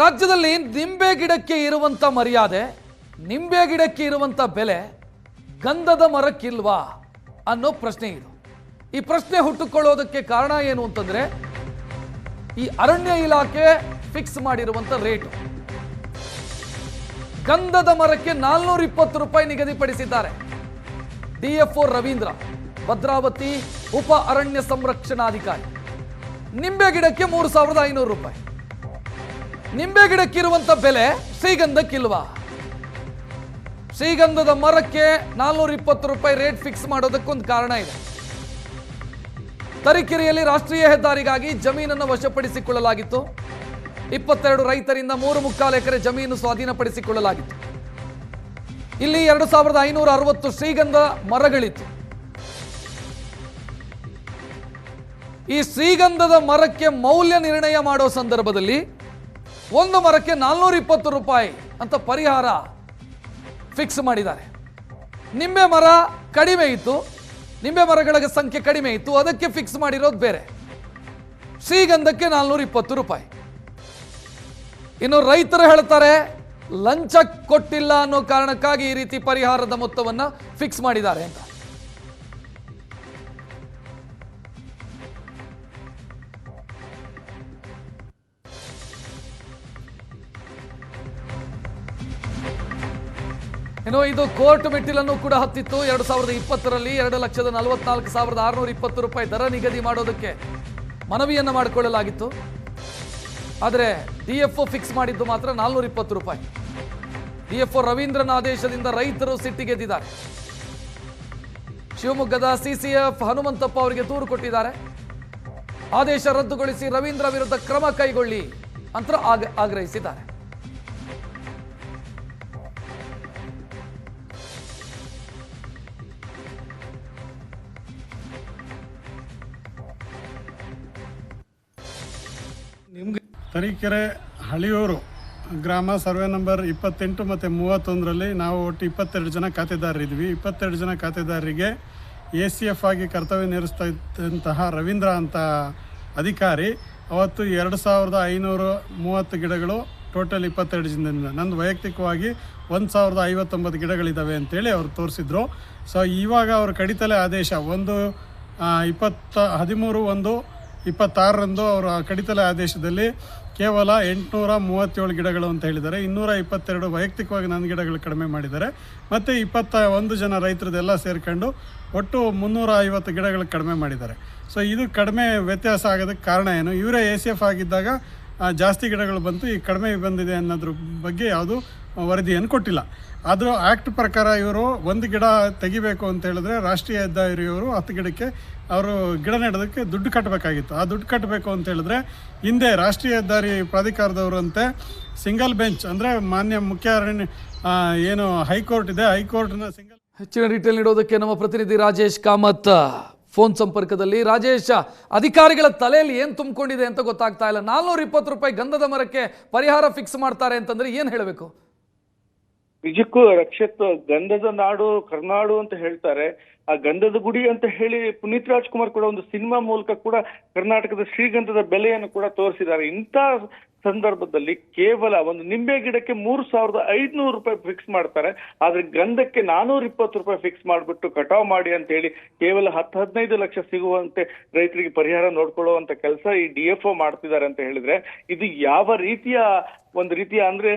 ರಾಜ್ಯದಲ್ಲಿ ನಿಂಬೆ ಗಿಡಕ್ಕೆ ಇರುವಂತ ಮರ್ಯಾದೆ, ನಿಂಬೆ ಗಿಡಕ್ಕೆ ಇರುವಂತ ಬೆಲೆ ಗಂಧದ ಮರಕ್ಕಿಲ್ವಾ ಅನ್ನೋ ಪ್ರಶ್ನೆ ಇದು. ಈ ಪ್ರಶ್ನೆ ಹುಟ್ಟುಕೊಳ್ಳೋದಕ್ಕೆ ಕಾರಣ ಏನು ಅಂತಂದ್ರೆ, ಈ ಅರಣ್ಯ ಇಲಾಖೆ ಫಿಕ್ಸ್ ಮಾಡಿರುವಂತ ರೇಟು. ಗಂಧದ ಮರಕ್ಕೆ 420 ರೂಪಾಯಿ ನಿಗದಿಪಡಿಸಿದ್ದಾರೆ. ಡಿಎಫ್ಒ ರವೀಂದ್ರ, ಭದ್ರಾವತಿ ಉಪ ಅರಣ್ಯ ಸಂರಕ್ಷಣಾಧಿಕಾರಿ. ನಿಂಬೆ ಗಿಡಕ್ಕೆ 3500 ರೂಪಾಯಿ. ನಿಂಬೆ ಗಿಡಕ್ಕಿರುವಂತ ಬೆಲೆ ಶ್ರೀಗಂಧಕ್ಕಿಲ್ವಾ? ಶ್ರೀಗಂಧದ ಮರಕ್ಕೆ 420 ರೂಪಾಯಿ ರೇಟ್ ಫಿಕ್ಸ್ ಮಾಡೋದಕ್ಕೊಂದು ಕಾರಣ ಇದೆ. ತರೀಕೆರೆಯಲ್ಲಿ ರಾಷ್ಟ್ರೀಯ ಹೆದ್ದಾರಿಗಾಗಿ ಜಮೀನನ್ನು ವಶಪಡಿಸಿಕೊಳ್ಳಲಾಗಿತ್ತು. 22 ರೈತರಿಂದ 3.25 ಎಕರೆ ಜಮೀನು ಸ್ವಾಧೀನಪಡಿಸಿಕೊಳ್ಳಲಾಗಿತ್ತು. ಇಲ್ಲಿ 2560 ಶ್ರೀಗಂಧ ಮರಗಳಿತ್ತು. ಈ ಶ್ರೀಗಂಧದ ಮರಕ್ಕೆ ಮೌಲ್ಯ ನಿರ್ಣಯ ಮಾಡೋ ಸಂದರ್ಭದಲ್ಲಿ ಒಂದು ಮರಕ್ಕೆ 420 ರೂಪಾಯಿ ಅಂತ ಪರಿಹಾರ ಫಿಕ್ಸ್ ಮಾಡಿದ್ದಾರೆ. ನಿಂಬೆ ಮರ ಕಡಿಮೆ ಇತ್ತು, ನಿಂಬೆ ಮರಗಳ ಸಂಖ್ಯೆ ಕಡಿಮೆ ಇತ್ತು, ಅದಕ್ಕೆ ಫಿಕ್ಸ್ ಮಾಡಿರೋದು ಬೇರೆ. ಶ್ರೀಗಂಧಕ್ಕೆ 420 ರೂಪಾಯಿ. ಇನ್ನು ರೈತರು ಹೇಳ್ತಾರೆ, ಲಂಚ ಕೊಟ್ಟಿಲ್ಲ ಅನ್ನೋ ಕಾರಣಕ್ಕಾಗಿ ಈ ರೀತಿ ಪರಿಹಾರದ ಮೊತ್ತವನ್ನ ಫಿಕ್ಸ್ ಮಾಡಿದ್ದಾರೆ ಅಂತ. ಇನ್ನು ಇದು ಕೋರ್ಟ್ ಮೆಟ್ಟಿಲನ್ನು ಕೂಡ ಹತ್ತಿತ್ತು. 2020ರಲ್ಲಿ 2,44,620 ರೂಪಾಯಿ ದರ ನಿಗದಿ ಮಾಡೋದಕ್ಕೆ ಮನವಿಯನ್ನು ಮಾಡಿಕೊಳ್ಳಲಾಗಿತ್ತು. ಆದರೆ ಡಿಎಫ್ಒ ಫಿಕ್ಸ್ ಮಾಡಿದ್ದು ಮಾತ್ರ 420 ರೂಪಾಯಿ. ಡಿಎಫ್ಒ ರವೀಂದ್ರನ ಆದೇಶದಿಂದ ರೈತರು ಸಿಟ್ಟಿಗೆದ್ದಿದ್ದಾರೆ. ಶಿವಮೊಗ್ಗದ ಸಿಸಿಎಫ್ ಹನುಮಂತಪ್ಪ ಅವರಿಗೆ ದೂರು ಕೊಟ್ಟಿದ್ದಾರೆ. ಆದೇಶ ರದ್ದುಗೊಳಿಸಿ ರವೀಂದ್ರ ವಿರುದ್ಧ ಕ್ರಮ ಕೈಗೊಳ್ಳಿ ಅಂತ ಆಗ್ರಹಿಸಿದ್ದಾರೆ. ತರೀಕೆರೆ ಹಳಿಯೂರು ಗ್ರಾಮ ಸರ್ವೆ ನಂಬರ್ 28 ಮತ್ತು 31ರಲ್ಲಿ ನಾವು ಒಟ್ಟು 22 ಜನ ಖಾತೆದಾರರಿದ್ವಿ. 22 ಜನ ಖಾತೆದಾರರಿಗೆ ACF ಆಗಿ ಕರ್ತವ್ಯ ನಿರ್ವಹಿಸ್ತಾ ಇದ್ದಂತಹ ರವೀಂದ್ರ ಅಂತ ಅಧಿಕಾರಿ ಅವತ್ತು 2530 ಗಿಡಗಳು ಟೋಟಲ್ 22 ಜನದಿಂದ, ನಂದು ವೈಯಕ್ತಿಕವಾಗಿ 1059 ಗಿಡಗಳಿದ್ದಾವೆ ಅಂತೇಳಿ ಅವ್ರು ತೋರಿಸಿದ್ರು. ಸೊ ಇವಾಗ ಅವ್ರ ಕಡಿತಲೆ ಆದೇಶ 13/1/26ರಂದು ಅವರ ಕಡಿತಲೆ ಆದೇಶದಲ್ಲಿ ಕೇವಲ 837 ಗಿಡಗಳು ಅಂತ ಹೇಳಿದ್ದಾರೆ. 222 ವೈಯಕ್ತಿಕವಾಗಿ ನನ್ನ ಗಿಡಗಳು ಕಡಿಮೆ ಮಾಡಿದ್ದಾರೆ. ಮತ್ತು 21 ಜನ ರೈತರದೆಲ್ಲ ಸೇರ್ಕೊಂಡು ಒಟ್ಟು 350 ಗಿಡಗಳು ಕಡಿಮೆ ಮಾಡಿದ್ದಾರೆ. ಸೊ ಇದು ಕಡಿಮೆ ವ್ಯತ್ಯಾಸ ಆಗೋದಕ್ಕೆ ಕಾರಣ ಏನು? ಇವರೇ ACF ಆಗಿದ್ದಾಗ ಜಾಸ್ತಿ ಗಿಡಗಳು ಬಂತು, ಈ ಕಡಿಮೆ ಬಂದಿದೆ ಅನ್ನೋದ್ರ ಬಗ್ಗೆ ಯಾವುದು ವರದಿಯನ್ನು ಕೊಟ್ಟಿಲ್ಲ. ಆದರೂ ಆ್ಯಕ್ಟ್ ಪ್ರಕಾರ ಇವರು ಒಂದು ಗಿಡ ತೆಗಿಬೇಕು ಅಂತ ಹೇಳಿದ್ರೆ ರಾಷ್ಟ್ರೀಯ ಹೆದ್ದಾರಿಯವರು 10 ಗಿಡಕ್ಕೆ ಅವರು ಗಿಡ ನೆಡೋದಕ್ಕೆ ದುಡ್ಡು ಕಟ್ಟಬೇಕಾಗಿತ್ತು. ಆ ದುಡ್ಡು ಕಟ್ಟಬೇಕು ಅಂತ ಹೇಳಿದ್ರೆ ಹಿಂದೆ ರಾಷ್ಟ್ರೀಯ ಹೆದ್ದಾರಿ ಪ್ರಾಧಿಕಾರದವರು ಅಂತೆ ಸಿಂಗಲ್ ಬೆಂಚ್ ಅಂದರೆ ಮಾನ್ಯ ಮುಖ್ಯ ಅರಣ್ಯ ಏನು ಹೈಕೋರ್ಟ್ ಇದೆ, ಹೈಕೋರ್ಟ್ನ ಸಿಂಗಲ್. ಹೆಚ್ಚಿನ ಡೀಟೇಲ್ ನೀಡೋದಕ್ಕೆ ನಮ್ಮ ಪ್ರತಿನಿಧಿ ರಾಜೇಶ್ ಕಾಮತ್ ಫೋನ್ ಸಂಪರ್ಕದಲ್ಲಿ. ರಾಜೇಶ್, ಅಧಿಕಾರಿಗಳ ತಲೆಯಲ್ಲಿ ಏನು ತುಂಬಿಕೊಂಡಿದೆ ಅಂತ ಗೊತ್ತಾಗ್ತಾ ಇಲ್ಲ. 420 ರೂಪಾಯಿ ಗಂಧದ ಮರಕ್ಕೆ ಪರಿಹಾರ ಫಿಕ್ಸ್ ಮಾಡ್ತಾರೆ ಅಂತಂದ್ರೆ ಏನು ಹೇಳಬೇಕು? ನಿಜಕ್ಕೂ ರಕ್ಷಿತ್, ಗಂಧದ ನಾಡು ಕರ್ನಾಡು ಅಂತ ಹೇಳ್ತಾರೆ. ಆ ಗಂಧದ ಗುಡಿ ಅಂತ ಹೇಳಿ ಪುನೀತ್ ರಾಜ್ಕುಮಾರ್ ಕೂಡ ಒಂದು ಸಿನಿಮಾ ಮೂಲಕ ಕೂಡ ಕರ್ನಾಟಕದ ಶ್ರೀಗಂಧದ ಬೆಲೆಯನ್ನು ಕೂಡ ತೋರಿಸಿದ್ದಾರೆ. ಇಂಥ ಸಂದರ್ಭದಲ್ಲಿ ಕೇವಲ ಒಂದು ನಿಂಬೆ ಗಿಡಕ್ಕೆ 3500 ರೂಪಾಯಿ ಫಿಕ್ಸ್ ಮಾಡ್ತಾರೆ. ಆದ್ರೆ ಗಂಧಕ್ಕೆ 420 ರೂಪಾಯಿ ಫಿಕ್ಸ್ ಮಾಡಿಬಿಟ್ಟು ಕಟಾವ್ ಮಾಡಿ ಅಂತ ಹೇಳಿ ಕೇವಲ 10-15 ಲಕ್ಷ ಸಿಗುವಂತೆ ರೈತರಿಗೆ ಪರಿಹಾರ ನೋಡ್ಕೊಳ್ಳುವಂತ ಕೆಲಸ ಈ DFO ಮಾಡ್ತಿದ್ದಾರೆ ಅಂತ ಹೇಳಿದ್ರೆ, ಇದು ಯಾವ ರೀತಿಯ ಅಂದ್ರೆ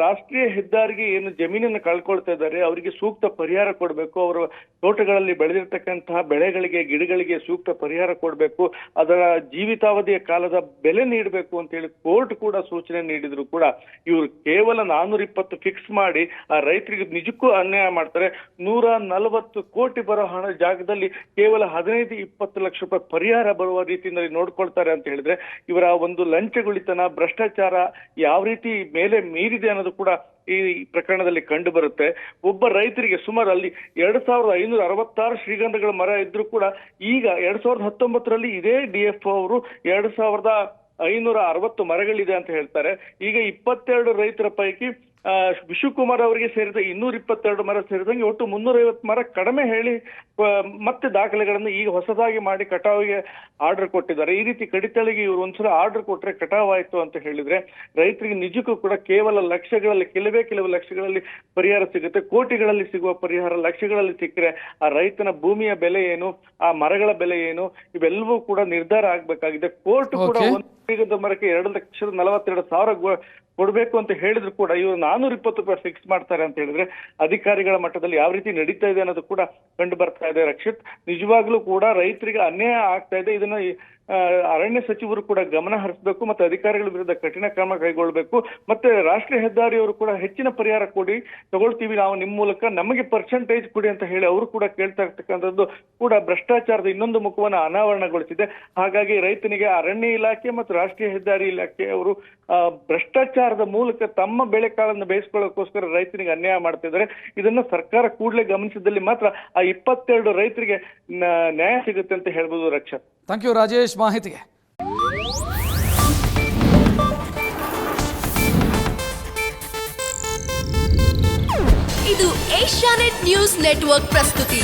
ರಾಷ್ಟ್ರೀಯ ಹೆದ್ದಾರಿಗೆ ಏನು ಜಮೀನನ್ನು ಕಳ್ಕೊಳ್ತಾ ಇದ್ದಾರೆ ಅವರಿಗೆ ಸೂಕ್ತ ಪರಿಹಾರ ಕೊಡಬೇಕು. ಅವರ ತೋಟಗಳಲ್ಲಿ ಬೆಳೆದಿರ್ತಕ್ಕಂತಹ ಬೆಳೆಗಳಿಗೆ, ಗಿಡಗಳಿಗೆ ಸೂಕ್ತ ಪರಿಹಾರ ಕೊಡಬೇಕು. ಅದರ ಜೀವಿತಾವಧಿಯ ಕಾಲದ ಬೆಲೆ ನೀಡಬೇಕು ಅಂತ ಹೇಳಿ ಕೋರ್ಟ್ ಕೂಡ ಸೂಚನೆ ನೀಡಿದ್ರು ಕೂಡ ಇವರು ಕೇವಲ 420 ಫಿಕ್ಸ್ ಮಾಡಿ ಆ ರೈತರಿಗೆ ನಿಜಕ್ಕೂ ಅನ್ಯಾಯ ಮಾಡ್ತಾರೆ. 140 ಕೋಟಿ ಬರೋ ಹಣ ಜಾಗದಲ್ಲಿ ಕೇವಲ 15-20 ಲಕ್ಷ ರೂಪಾಯಿ ಪರಿಹಾರ ಬರುವ ರೀತಿಯಲ್ಲಿ ನೋಡ್ಕೊಳ್ತಾರೆ ಅಂತ ಹೇಳಿದ್ರೆ, ಇವರ ಒಂದು ಲಂಚಗುಳಿತನ, ಭ್ರಷ್ಟಾಚಾರ ಯಾವ ರೀತಿ ಮೇಲೆ ಮೀರಿದೆ ಅನ್ನೋದು ಕೂಡ ಈ ಪ್ರಕರಣದಲ್ಲಿ ಕಂಡು ಬರುತ್ತೆ. ಒಬ್ಬ ರೈತರಿಗೆ ಸುಮಾರು ಅಲ್ಲಿ 2566 ಶ್ರೀಗಂಧಗಳ ಮರ ಇದ್ರೂ ಕೂಡ ಈಗ 2019ರಲ್ಲಿ ಇದೇ DFO ಅವರು 2560 ಮರಗಳಿದೆ ಅಂತ ಹೇಳ್ತಾರೆ. ಈಗ 22 ರೈತರ ಪೈಕಿ ವಿಶ್ವಕುಮಾರ್ ಅವರಿಗೆ ಸೇರಿದ 222 ಮರ ಸೇರಿದಂಗೆ ಒಟ್ಟು 350 ಮರ ಕಡಿಮೆ ಹೇಳಿ ಮತ್ತೆ ದಾಖಲೆಗಳನ್ನು ಈಗ ಹೊಸದಾಗಿ ಮಾಡಿ ಕಟಾವಿಗೆ ಆರ್ಡರ್ ಕೊಟ್ಟಿದ್ದಾರೆ. ಈ ರೀತಿ ಕಡಿತಳಿಗೆ ಇವರು ಒಂದ್ಸಲ ಆರ್ಡರ್ ಕೊಟ್ರೆ ಕಟಾವಾಯ್ತು ಅಂತ ಹೇಳಿದ್ರೆ ರೈತರಿಗೆ ನಿಜಕ್ಕೂ ಕೂಡ ಕೇವಲ ಲಕ್ಷಗಳಲ್ಲಿ ಕೆಲವು ಲಕ್ಷಗಳಲ್ಲಿ ಪರಿಹಾರ ಸಿಗುತ್ತೆ. ಕೋಟಿಗಳಲ್ಲಿ ಸಿಗುವ ಪರಿಹಾರ ಲಕ್ಷಗಳಲ್ಲಿ ಸಿಕ್ಕರೆ ಆ ರೈತನ ಭೂಮಿಯ ಬೆಲೆ ಏನು, ಆ ಮರಗಳ ಬೆಲೆ ಏನು, ಇವೆಲ್ಲವೂ ಕೂಡ ನಿರ್ಧಾರ ಆಗ್ಬೇಕಾಗಿದೆ. ಕೋರ್ಟ್ ಕೂಡ ಒಂದು ಶ್ರೀಗಂಧದ ಮರಕ್ಕೆ 2,42,000 ಕೊಡ್ಬೇಕು ಅಂತ ಹೇಳಿದ್ರು ಕೂಡ ಇವರು 420 ರೂಪಾಯಿ ಫಿಕ್ಸ್ ಮಾಡ್ತಾರೆ ಅಂತ ಹೇಳಿದ್ರೆ ಅಧಿಕಾರಿಗಳ ಮಟ್ಟದಲ್ಲಿ ಯಾವ ರೀತಿ ನಡೀತಾ ಇದೆ ಅನ್ನೋದು ಕೂಡ ಕಂಡು ಬರ್ತಾ ಇದೆ. ರಕ್ಷಿತ್, ನಿಜವಾಗ್ಲೂ ಕೂಡ ರೈತರಿಗೆ ಅನ್ಯಾಯ ಆಗ್ತಾ ಇದೆ. ಇದನ್ನ ಅರಣ್ಯ ಸಚಿವರು ಕೂಡ ಗಮನ ಹರಿಸಬೇಕು ಮತ್ತೆ ಅಧಿಕಾರಿಗಳ ವಿರುದ್ಧ ಕಠಿಣ ಕ್ರಮ ಕೈಗೊಳ್ಳಬೇಕು. ಮತ್ತೆ ರಾಷ್ಟ್ರೀಯ ಹೆದ್ದಾರಿಯವರು ಕೂಡ ಹೆಚ್ಚಿನ ಪರಿಹಾರ ಕೊಡಿ, ತಗೊಳ್ತೀವಿ ನಾವು ನಿಮ್ಮ ಮೂಲಕ, ನಮಗೆ ಪರ್ಸೆಂಟೇಜ್ ಕೊಡಿ ಅಂತ ಹೇಳಿ ಅವರು ಕೂಡ ಕೇಳ್ತಾ ಇರ್ತಕ್ಕಂಥದ್ದು ಕೂಡ ಭ್ರಷ್ಟಾಚಾರದ ಇನ್ನೊಂದು ಮುಖವನ್ನು ಅನಾವರಣಗೊಳಿಸಿದೆ. ಹಾಗಾಗಿ ರೈತನಿಗೆ ಅರಣ್ಯ ಇಲಾಖೆ ಮತ್ತು ರಾಷ್ಟ್ರೀಯ ಹೆದ್ದಾರಿ ಇಲಾಖೆ ಅವರು ಭ್ರಷ್ಟಾಚಾರದ ಮೂಲಕ ತಮ್ಮ ಬೆಳೆ ಕಾಲನ್ನು ಬೇಯಿಸ್ಕೊಳ್ಳೋಕೋಸ್ಕರ ರೈತನಿಗೆ ಅನ್ಯಾಯ ಮಾಡ್ತಿದ್ದಾರೆ. ಇದನ್ನ ಸರ್ಕಾರ ಕೂಡಲೇ ಗಮನಿಸಿದಲ್ಲಿ ಮಾತ್ರ ಆ 22 ರೈತರಿಗೆ ನ್ಯಾಯ ಸಿಗುತ್ತೆ ಅಂತ ಹೇಳ್ಬೋದು. ರಕ್ಷತ್, ಥ್ಯಾಂಕ್ ಯು ರಾಜೇಶ್ ಮಾಹಿತಿಗೆ. ಇದು ಏಷ್ಯಾನೆಟ್ ನ್ಯೂಸ್ ನೆಟ್ವರ್ಕ್ ಪ್ರಸ್ತುತಿ.